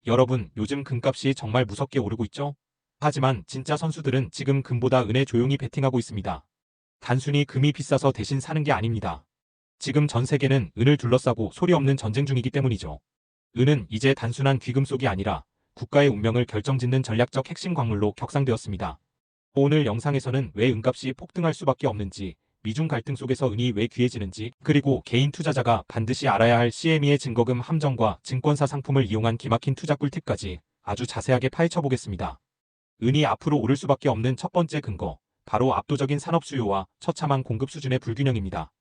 여러분, 요즘 금값이 정말 무섭게 오르고 있죠? 하지만 진짜 선수들은 지금 금보다 은에 조용히 베팅하고 있습니다. 단순히 금이 비싸서 대신 사는 게 아닙니다. 지금 전 세계는 은을 둘러싸고 소리 없는 전쟁 중이기 때문이죠. 은은 이제 단순한 귀금속이 아니라 국가의 운명을 결정짓는 전략적 핵심 광물로 격상되었습니다. 오늘 영상에서는 왜 은값이 폭등할 수밖에 없는지, 미중 갈등 속에서 은이 왜 귀해지는지, 그리고 개인 투자자가 반드시 알아야 할 CME의 증거금 함정과 증권사 상품을 이용한 기막힌 투자 꿀팁까지 아주 자세하게 파헤쳐 보겠습니다. 은이 앞으로 오를 수밖에 없는 첫 번째 근거, 바로 압도적인 산업 수요와 처참한 공급 수준의 불균형입니다.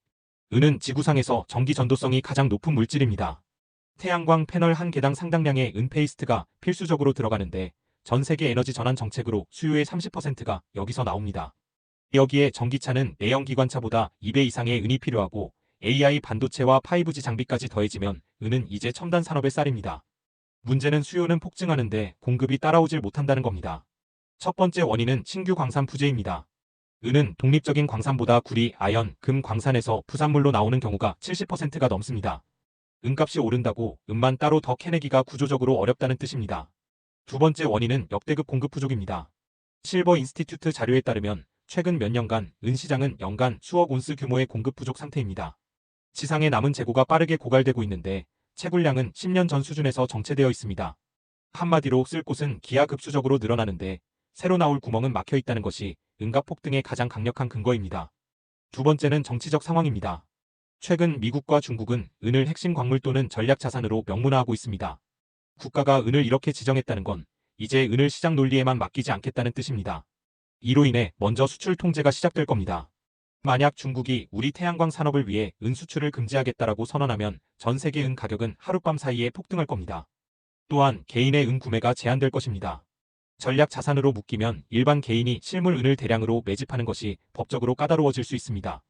은은 지구상에서 전기 전도성이 가장 높은 물질입니다. 태양광 패널 한 개당 상당량의 은 페이스트가 필수적으로 들어가는데 전 세계 에너지 전환 정책으로 수요의 30%가 여기서 나옵니다. 여기에 전기차는 내연기관차보다 2배 이상의 은이 필요하고 AI 반도체와 5G 장비까지 더해지면 은은 이제 첨단 산업의 쌀입니다. 문제는 수요는 폭증하는데 공급이 따라오질 못한다는 겁니다. 첫 번째 원인은 신규 광산 부재입니다. 은은 독립적인 광산보다 구리, 아연, 금 광산에서 부산물로 나오는 경우가 70%가 넘습니다. 은값이 오른다고 은만 따로 더 캐내기가 구조적으로 어렵다는 뜻입니다. 두 번째 원인은 역대급 공급 부족입니다. 실버 인스티튜트 자료에 따르면 최근 몇 년간 은 시장은 연간 수억 온스 규모의 공급 부족 상태입니다. 지상에 남은 재고가 빠르게 고갈되고 있는데 채굴량은 10년 전 수준에서 정체되어 있습니다. 한마디로 쓸 곳은 기하급수적으로 늘어나는데 새로 나올 구멍은 막혀 있다는 것이 은값 폭등의 가장 강력한 근거입니다. 두 번째는 정치적 상황입니다. 최근 미국과 중국은 은을 핵심 광물 또는 전략 자산으로 명문화하고 있습니다. 국가가 은을 이렇게 지정했다는 건 이제 은을 시장 논리에만 맡기지 않겠다는 뜻입니다. 이로 인해 먼저 수출 통제가 시작될 겁니다. 만약 중국이 우리 태양광 산업을 위해 은 수출을 금지하겠다라고 선언하면 전 세계 은 가격은 하룻밤 사이에 폭등할 겁니다. 또한 개인의 은 구매가 제한될 것입니다. 전략 자산으로 묶이면 일반 개인이 실물 은을 대량으로 매집하는 것이 법적으로 까다로워질 수 있습니다.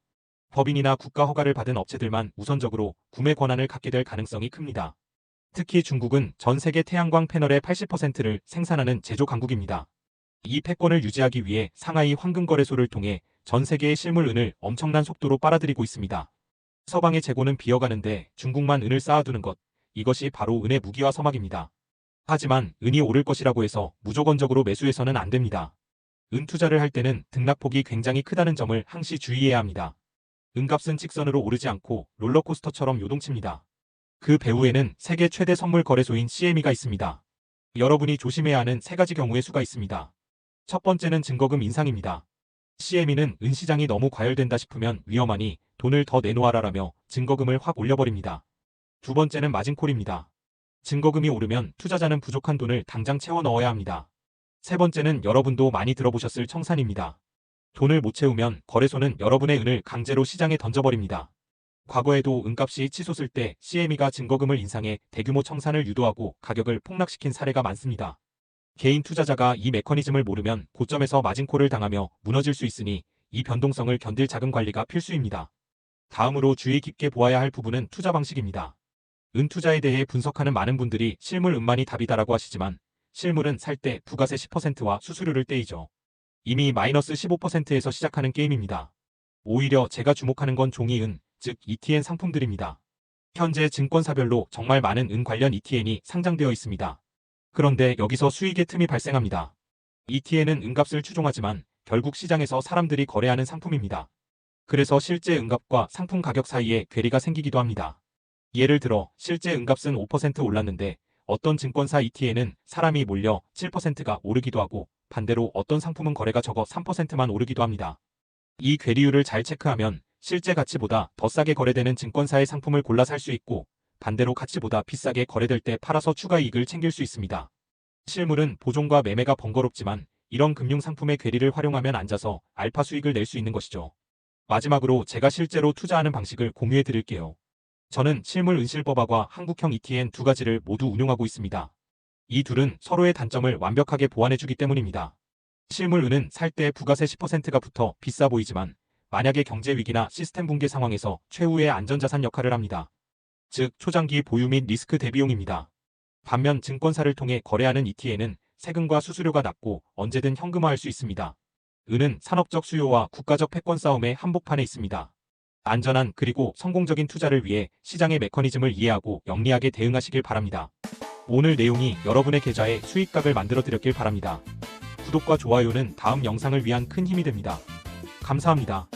법인이나 국가 허가를 받은 업체들만 우선적으로 구매 권한을 갖게 될 가능성이 큽니다. 특히 중국은 전 세계 태양광 패널의 80%를 생산하는 제조 강국입니다. 이 패권을 유지하기 위해 상하이 황금거래소를 통해 전 세계의 실물 은을 엄청난 속도로 빨아들이고 있습니다. 서방의 재고는 비어가는데 중국만 은을 쌓아두는 것, 이것이 바로 은의 무기와 서막입니다. 하지만 은이 오를 것이라고 해서 무조건적으로 매수해서는 안 됩니다. 은 투자를 할 때는 등락폭이 굉장히 크다는 점을 항시 주의해야 합니다. 은값은 직선으로 오르지 않고 롤러코스터처럼 요동칩니다. 그 배후에는 세계 최대 선물 거래소인 CME가 있습니다. 여러분이 조심해야 하는 세 가지 경우의 수가 있습니다. 첫 번째는 증거금 인상입니다. CME는 은 시장이 너무 과열된다 싶으면 위험하니 돈을 더 내놓아라라며 증거금을 확 올려버립니다. 두 번째는 마진콜입니다. 증거금이 오르면 투자자는 부족한 돈을 당장 채워 넣어야 합니다. 세 번째는 여러분도 많이 들어보셨을 청산입니다. 돈을 못 채우면 거래소는 여러분의 은을 강제로 시장에 던져버립니다. 과거에도 은값이 치솟을 때 CME가 증거금을 인상해 대규모 청산을 유도하고 가격을 폭락시킨 사례가 많습니다. 개인 투자자가 이 메커니즘을 모르면 고점에서 마진콜을 당하며 무너질 수 있으니 이 변동성을 견딜 자금 관리가 필수입니다. 다음으로 주의 깊게 보아야 할 부분은 투자 방식입니다. 은 투자에 대해 분석하는 많은 분들이 실물 은만이 답이다라고 하시지만 실물은 살 때 부가세 10%와 수수료를 떼이죠. 이미 마이너스 15%에서 시작하는 게임입니다. 오히려 제가 주목하는 건 종이은, 즉 ETN 상품들입니다. 현재 증권사별로 정말 많은 은 관련 ETN이 상장되어 있습니다. 그런데 여기서 수익의 틈이 발생합니다. ETN은 은값을 추종하지만 결국 시장에서 사람들이 거래하는 상품입니다. 그래서 실제 은값과 상품 가격 사이에 괴리가 생기기도 합니다. 예를 들어 실제 은값은 5% 올랐는데 어떤 증권사 ETN은 사람이 몰려 7%가 오르기도 하고 반대로 어떤 상품은 거래가 적어 3%만 오르기도 합니다. 이 괴리율을 잘 체크하면 실제 가치보다 더 싸게 거래되는 증권사의 상품을 골라 살 수 있고 반대로 가치보다 비싸게 거래될 때 팔아서 추가 이익을 챙길 수 있습니다. 실물은 보존과 매매가 번거롭지만 이런 금융상품의 괴리를 활용하면 앉아서 알파 수익을 낼 수 있는 것이죠. 마지막으로 제가 실제로 투자하는 방식을 공유해 드릴게요. 저는 실물 은실버바와 한국형 ETN 두 가지를 모두 운용하고 있습니다. 이 둘은 서로의 단점을 완벽하게 보완해주기 때문입니다. 실물 은은 살 때 부가세 10%가 붙어 비싸 보이지만 만약의 경제 위기나 시스템 붕괴 상황에서 최후의 안전자산 역할을 합니다. 즉 초장기 보유 및 리스크 대비용입니다. 반면 증권사를 통해 거래하는 ETN은 세금과 수수료가 낮고 언제든 현금화할 수 있습니다. 은은 산업적 수요와 국가적 패권 싸움의 한복판에 있습니다. 안전한 그리고 성공적인 투자를 위해 시장의 메커니즘을 이해하고 영리하게 대응하시길 바랍니다. 오늘 내용이 여러분의 계좌에 수익각을 만들어 드렸길 바랍니다. 구독과 좋아요는 다음 영상을 위한 큰 힘이 됩니다. 감사합니다.